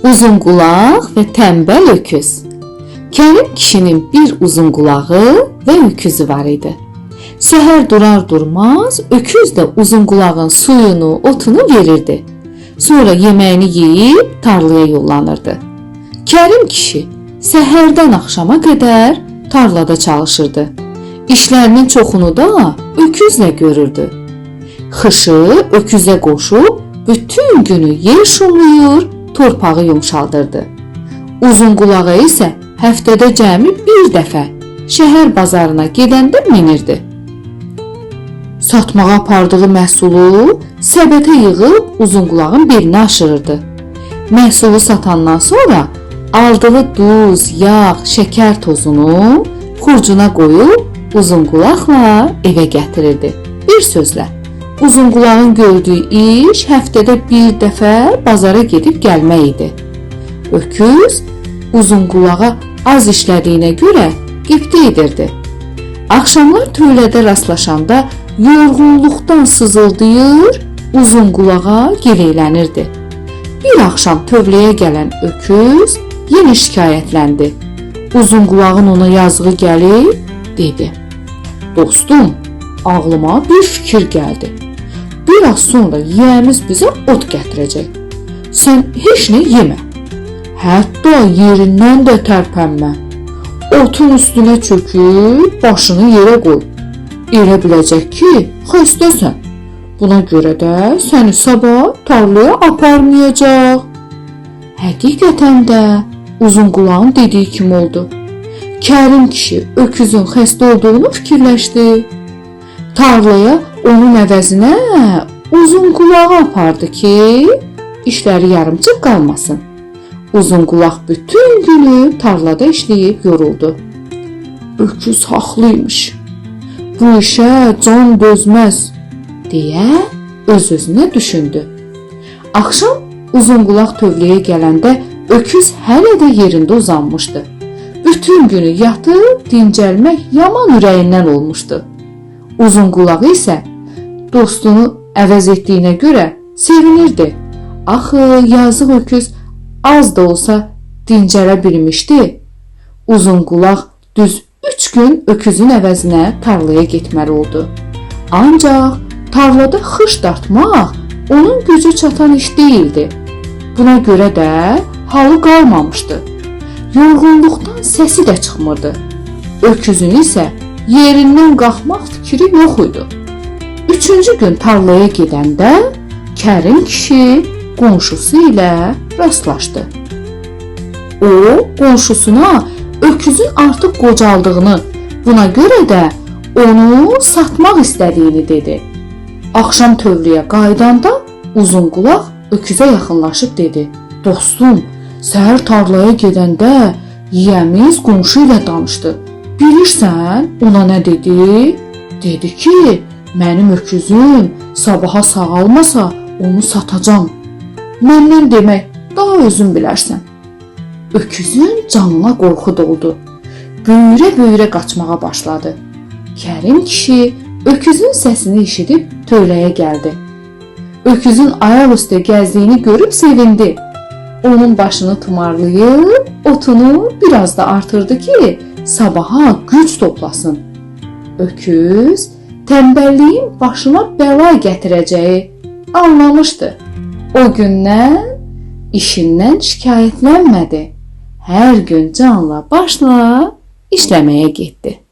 Uzun qulaq və tənbəl öküz. Kərim kişinin bir uzun qulağı və öküzü var idi. Səhər durar durmaz öküz də uzun qulağın suyunu, otunu verirdi. Sonra yeməyini yeyib tarlaya yollanırdı. Kərim kişi səhərdən axşama qədər tarlada çalışırdı. İşlərinin çoxunu da öküzlə görürdü. Xışı öküzə qoşub bütün günü yer şumlayır, torpağı yumşaldırdı. Uzun qulağı isə həftədə cəmi bir dəfə şəhər bazarına gedəndə minirdi. Satmağa apardığı məhsulu səbətə yığıb uzun qulağın belinə aşırırdı. Məhsulu satandan sonra aldığı duz, yağ, şəkər tozunu xurcuna qoyub uzun qulaqla evə gətirirdi. Bir sözlə, uzun qulağın gördüyü iş həftədə bir dəfə bazara gedib gəlmək idi. Öküz uzun qulağa az işlədiyinə görə qibtə edirdi. Axşamlar tövlədə rastlaşanda yorğunluqdan sızıldayır, uzun qulağa gileylənirdi. Bir axşam tövləyə gələn öküz yenə şikayətləndi. Uzun qulağın ona yazığı gəlib, dedi: "Dostum, ağlıma bir fikir gəldi. Biraz sonra yiyəmiz bizə ot gətirəcək. Sən heç nə yemə. Hətta yerindən də tərpənmə. Otun üstünə çöküb başını yerə qoy. Elə biləcək ki, xəstəsən. Buna görə də səni sabah tarlaya aparmayacaq." Həqiqətən də uzun qulağın dediyi kimi oldu. Kərim kişi öküzün xəstə olduğunu fikirləşdi. Tarlaya onun əvəzinə uzun qulağı apardı ki, işləri yarımçıq qalmasın. Uzun qulaq bütün günü tarlada işləyib yoruldu. Öküz haqlıymış. Bu işə can dözməz, deyə öz-özünə düşündü. Axşam uzun qulaq tövləyə gələndə öküz hələ də yerində uzanmışdı. Bütün günü yatıb dincəlmək yaman ürəyindən olmuşdu. Uzun qulaq isə dostunu əvəz etdiyinə görə sevinirdi. Axı yazıq öküz az da olsa dincələ bilmişdi. Uzun qulaq düz 3 gün öküzün əvəzinə tarlaya getməli oldu. Ancaq tarlada xış dartmaq onun gücü çatan iş değildi. Buna görə də halı qalmamışdı. Yorğunluqdan səsi də çıxmırdı. Öküzün isə yerindən qalxmaq fikri yox idi. 3-cü gün tarlaya gedəndə Kərim kişi qonşusu ilə rastlaşdı. O, qonşusuna öküzün artıq qocaldığını, buna görə də onu satmaq istədiyini dedi. Axşam tövləyə qayıdanda uzun qulaq öküzə yaxınlaşıb dedi: "Dostum, səhər tarlaya gedəndə yiyəmiz qonşu ilə danışdı. Bilirsən, ona nə dedi? Dedi ki, mənim öküzüm sabaha sağalmasa onu satacağam. Məndən demək, daha özün bilərsən." Öküzün canına qorxu doldu. Böyürə-böyürə qaçmağa başladı. Kərim kişi öküzün səsini eşidib tövləyə gəldi. Öküzün ayaq üstə gəzdiyini görüb sevindi. Onun başını tumarlayıb otunu biraz da artırdı ki, sabaha güc toplasın. Öküz tənbəlliyin başına bəla gətirəcəyi anlamışdı. O gündən işindən şikayətlənmədi. Hər gün canla başla işləməyə getdi.